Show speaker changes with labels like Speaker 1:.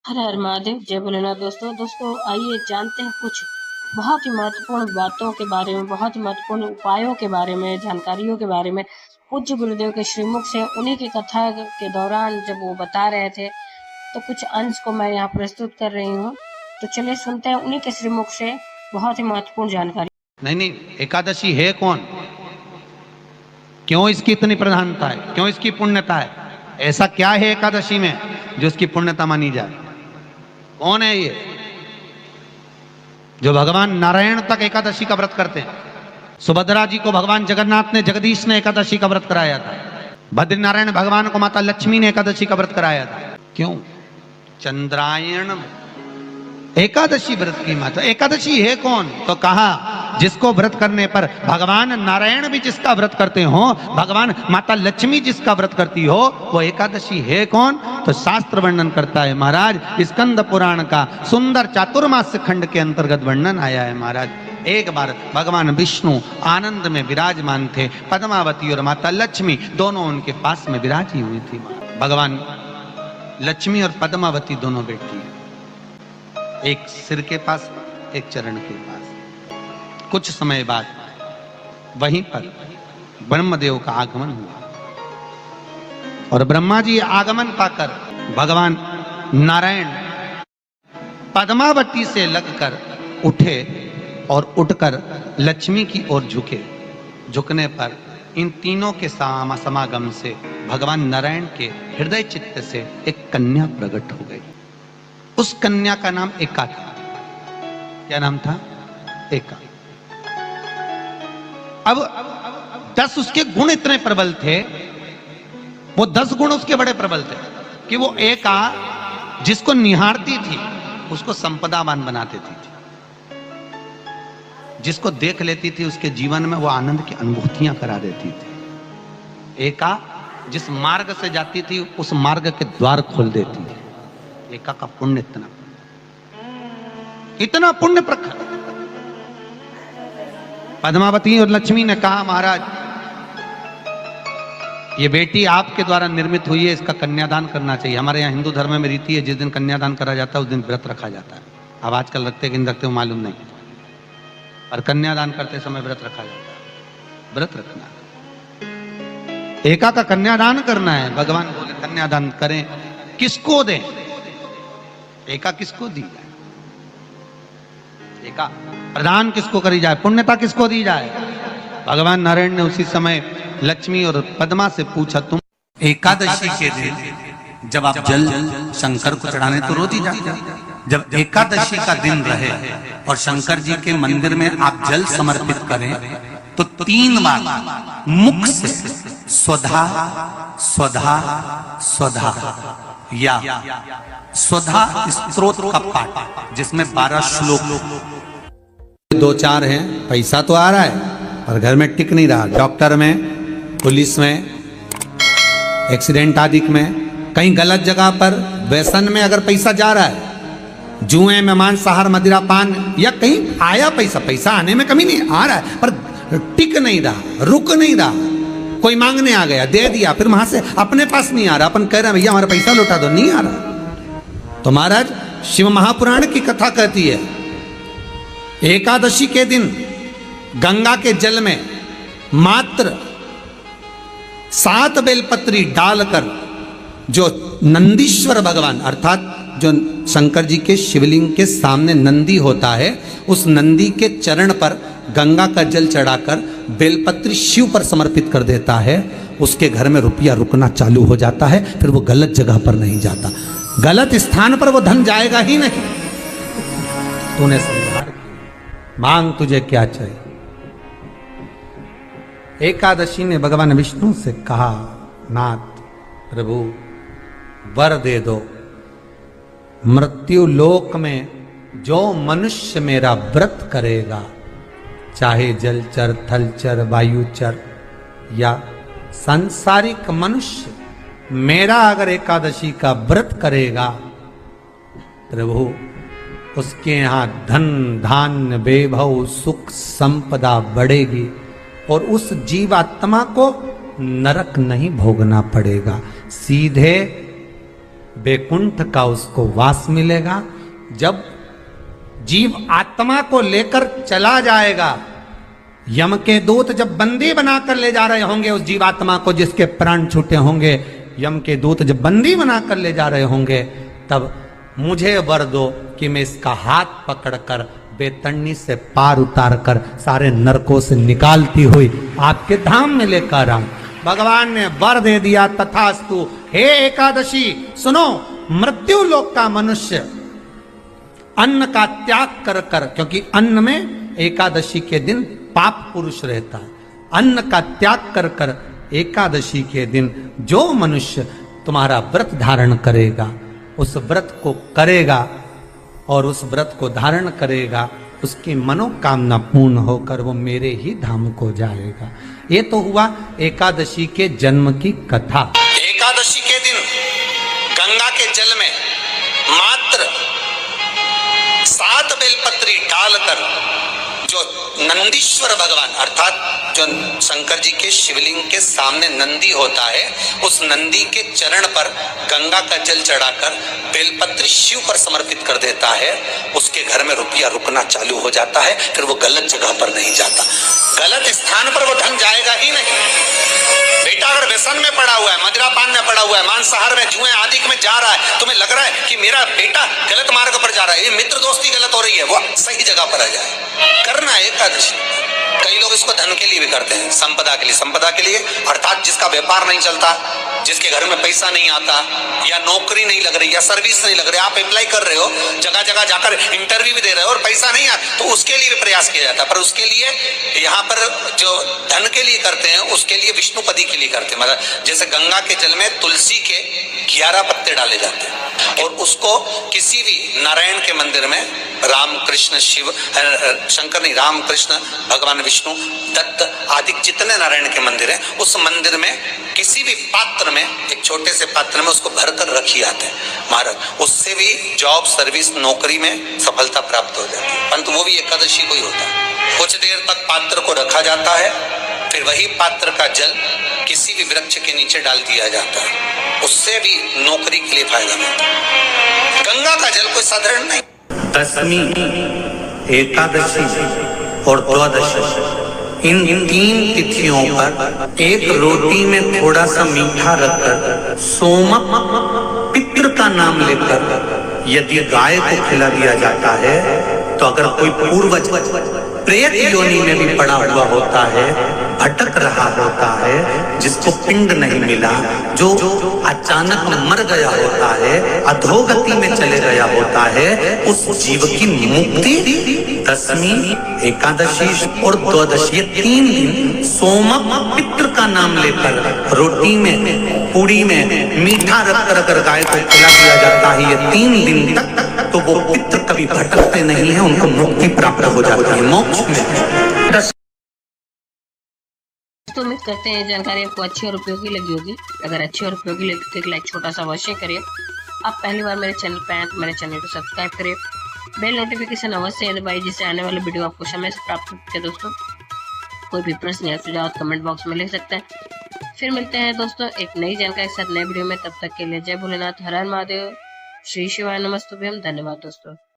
Speaker 1: हर हर महादेव, जय भोलेनाथ। दोस्तों आइए जानते हैं कुछ बहुत ही महत्वपूर्ण बातों के बारे में, बहुत ही महत्वपूर्ण उपायों के बारे में, जानकारियों के बारे में। पूज्य गुरुदेव के श्रीमुख से उन्हीं की कथा के दौरान जब वो बता रहे थे तो कुछ अंश को मैं यहाँ प्रस्तुत कर रही हूँ। तो चलिए सुनते हैं उन्हीं के श्रीमुख से बहुत ही महत्वपूर्ण जानकारी।
Speaker 2: नहीं, एकादशी है कौन, क्यों इसकी इतनी प्रधानता है, क्यों इसकी पुण्यता है, ऐसा क्या है एकादशी में जो इसकी पुण्यता मानी जाए? कौन है ये जो भगवान नारायण तक एकादशी का व्रत करते हैं? सुभद्रा जी को भगवान जगन्नाथ ने, जगदीश ने एकादशी का व्रत कराया था। बद्रीनारायण भगवान को माता लक्ष्मी ने एकादशी का व्रत कराया था। क्यों? चंद्रायण एकादशी व्रत की माता। एकादशी है कौन? तो कहा जिसको व्रत करने पर भगवान नारायण भी जिसका व्रत करते हो, भगवान माता लक्ष्मी जिसका व्रत करती हो, वो एकादशी है कौन? तो शास्त्र वर्णन करता है महाराज। स्कंद पुराण का सुंदर चातुर्मास्य खंड के अंतर्गत वर्णन आया है महाराज। एक बार भगवान विष्णु आनंद में विराजमान थे। पद्मावती और माता लक्ष्मी दोनों उनके पास में विराजी हुई थी। भगवान लक्ष्मी और पद्मावती दोनों बैठी, एक सिर के पास, एक चरण के पास। कुछ समय बाद वहीं पर ब्रह्मदेव का आगमन हुआ और ब्रह्मा जी आगमन पाकर भगवान नारायण पद्मावती से लगकर उठे और उठकर लक्ष्मी की ओर झुके। झुकने पर इन तीनों के समागम से भगवान नारायण के हृदय चित्त से एक कन्या प्रकट हो गई। उस कन्या का नाम एका था। क्या नाम था? एका। अब 10 उसके गुण इतने प्रबल थे, वो 10 गुण उसके बड़े प्रबल थे कि वो एका जिसको निहारती थी उसको संपदावान बना देती थी। जिसको देख लेती थी उसके जीवन में वो आनंद की अनुभूतियां करा देती थी। एका जिस मार्ग से जाती थी उस मार्ग के द्वार खोल देती थी। एका का पुण्य इतना पुण्य प्रखर। पद्मावती और लक्ष्मी ने कहा महाराज ये बेटी आपके द्वारा निर्मित हुई है, इसका कन्यादान करना चाहिए। हमारे यहाँ हिंदू धर्म में रीति है, जिस दिन कन्यादान करा जाता है उस दिन व्रत रखा जाता है। अब आजकल रखते कि नहीं रखते हो मालूम नहीं, पर कन्यादान करते समय व्रत रखा जाता है। व्रत रखना, एका का कन्यादान करना है। भगवान बोले कन्यादान करें, किसको दें? एका किसको दी जाए? एका प्रदान किसको करी जाए? पुण्यता किसको दी जाए? भगवान नारायण ने उसी समय लक्ष्मी और पद्मा से पूछा, तुम
Speaker 3: एकादशी के दिन जब आप जल शंकर को चढ़ाने तो रोज ही जाते हैं। जब एकादशी का दिन रहे और शंकर जी के मंदिर में आप जल समर्पित करें तो 3 बार मुख से स्वधा स्वधा स्वधा या स्वधा स्तोत्र का पाठ, जिसमें 12 श्लोक।
Speaker 2: 2-4 हैं, पैसा तो आ रहा है पर घर में टिक नहीं रहा। डॉक्टर में, पुलिस में, एक्सीडेंट आदि में, कहीं गलत जगह पर व्यसन में अगर पैसा जा रहा है, जुए में, मांसाहार, मदिरा पान, या कहीं आया पैसा आने में कमी नहीं, आ रहा है पर टिक नहीं रहा, रुक नहीं रहा। कोई मांगने आ गया, दे दिया, फिर वहां से अपने पास नहीं आ रहा, अपन कह रहे हैं भैया हमारा पैसा लौटा दो, नहीं आ रहा। तो महाराज शिव महापुराण की कथा कहती है एकादशी के दिन गंगा के जल में मात्र 7 बेलपत्री डालकर जो नंदीश्वर भगवान अर्थात जो शंकर जी के शिवलिंग के सामने नंदी होता है, उस नंदी के चरण पर गंगा का जल चढ़ाकर बेलपत्री शिव पर समर्पित कर देता है, उसके घर में रुपया रुकना चालू हो जाता है। फिर वो गलत जगह पर नहीं जाता, गलत स्थान पर वो धन जाएगा ही नहीं। तूने संहार किया, मांग तुझे क्या चाहिए? एकादशी ने भगवान विष्णु से कहा, नाथ प्रभु वर दे दो, मृत्यु लोक में जो मनुष्य मेरा व्रत करेगा, चाहे जलचर, थलचर, वायुचर या सांसारिक मनुष्य, मेरा अगर एकादशी का व्रत करेगा, प्रभु उसके यहाँ धन धान्य वैभव सुख संपदा बढ़ेगी और उस जीवात्मा को नरक नहीं भोगना पड़ेगा, सीधे
Speaker 3: वैकुंठ का उसको वास मिलेगा। जब जीव आत्मा को लेकर चला जाएगा, यम के दूत जब बंदी बनाकर ले जा रहे होंगे उस जीवात्मा को जिसके प्राण छूटे होंगे, यम के दूत जब बंदी बनाकर ले जा रहे होंगे, तब मुझे वर दो कि मैं इसका हाथ पकड़कर बेतन्नी से पार उतार कर सारे नरकों से निकालती हुई आपके धाम में लेकर आऊं। भगवान ने वर दे दिया, तथास्तु। हे एकादशी सुनो, मृत्यु लोक का मनुष्य अन्न का त्याग कर कर, क्योंकि अन्न में एकादशी के दिन पाप पुरुष रहता है, अन्न का त्याग कर कर एकादशी के दिन जो मनुष्य तुम्हारा व्रत धारण करेगा, उस व्रत को करेगा और उस व्रत को धारण करेगा, उसकी मनोकामना पूर्ण होकर वो मेरे ही धाम को जाएगा। ये तो हुआ एकादशी के जन्म की कथा।
Speaker 2: एकादशी के दिन गंगा के जल में मात्र 7 बेलपत्री डालकर जो नंदीश्वर भगवान अर्थात जो शंकर जी के शिवलिंग के सामने नंदी होता है, उस नंदी के चरण पर गंगा का जल चढ़ाकर बेलपत्री शिव पर समर्पित कर देता है, उसके घर में रुपया रुकना चालू हो जाता है। फिर वो गलत जगह पर नहीं जाता, गलत स्थान पर वो धन जाएगा ही नहीं। बेटा अगर व्यसन में पड़ा हुआ है, मदिरा पान में पड़ा हुआ है, मांसाहार में, जुए आदि में जा रहा है, तुम्हें लग रहा है कि मेरा बेटा गलत मार्ग पर जा रहा है, ये मित्र दोस्ती गलत हो रही है, वो सही जगह पर आ जाए। करना है एकादशी। कई लोग इसको धन के लिए भी करते हैं, संपदा के लिए। संपदा के लिए अर्थात जिसका व्यापार नहीं चलता, जिसके घर में पैसा नहीं आता, या नौकरी नहीं लग रही, या सर्विस नहीं लग रही, आप अप्लाई कर रहे हो, जगह जगह जाकर इंटरव्यू भी दे रहे हो और पैसा नहीं आता, तो उसके लिए भी प्रयास किया जाता है। पर उसके लिए यहाँ पर जो धन के लिए करते हैं, उसके लिए विष्णुपदी के लिए करते हैं। मतलब जैसे गंगा के जल में तुलसी के 11 पत्ते डाले जाते हैं और उसको किसी भी नारायण के मंदिर में राम कृष्ण शिव शंकर नहीं, राम कृष्ण भगवान विष्णु दत्त आदि जितने नारायण के मंदिर हैं, उस मंदिर में किसी भी पात्र में, एक छोटे से पात्र में उसको भरकर रखी आते हैं महाराज। उससे भी जॉब सर्विस नौकरी में सफलता प्राप्त हो जाती है, परंतु वो भी एकादशी को ही होता है। कुछ देर तक पात्र को रखा जाता है, फिर वही पात्र का जल किसी भी वृक्ष के नीचे डाल दिया जाता है, उससे भी नौकरी के लिए फायदा मिलता है। गंगा का जल कोई साधारण नहीं।
Speaker 3: दशमी, एकादशी और द्वादशी, इन 3 तिथियों पर एक रोटी में थोड़ा सा मीठा रखकर सोमक पितृ का नाम लेकर यदि गाय को खिला दिया जाता है, तो अगर कोई पूर्वज प्रेत योनि में भी पड़ा हुआ होता है, भटक रहा होता है, जिसको पिंड नहीं मिला, जो अचानक मर गया होता है, अधोगति में चले गया होता है, उस जीव की मुक्ति दशमी, एकादशी और द्वादशी, 3 दिन सोमक पितृ का नाम लेकर रोटी में, पूड़ी में मीठा रखकर अगर गाय को खिला दिया जाता है ये 3 दिन तक, तो वो पितृ कभी भटकते नहीं है, उनको मुक्ति प्राप्त हो जाती है, मोक्ष में।
Speaker 1: तो उम्मीद करते हैं जानकारी आपको अच्छी और उपयोगी लगी होगी। अगर अच्छी और उपयोगी लगी तो एक लाइक छोटा सा अवश्य करिए। आप पहली बार मेरे चैनल पे आए तो मेरे चैनल को सब्सक्राइब करिए, बेल नोटिफिकेशन अवश्य दबाइए, जिससे आने वाले वीडियो आपको समय से प्राप्त होते हैं। दोस्तों कोई भी प्रश्न या सुझाव कमेंट बॉक्स में लिख सकते हैं। फिर मिलते हैं दोस्तों एक नई जानकारी के साथ नए वीडियो में। तब तक के लिए जय भोलेनाथ, हर हर महादेव, श्री शिवाय नमस्तुभ्यम। धन्यवाद दोस्तों।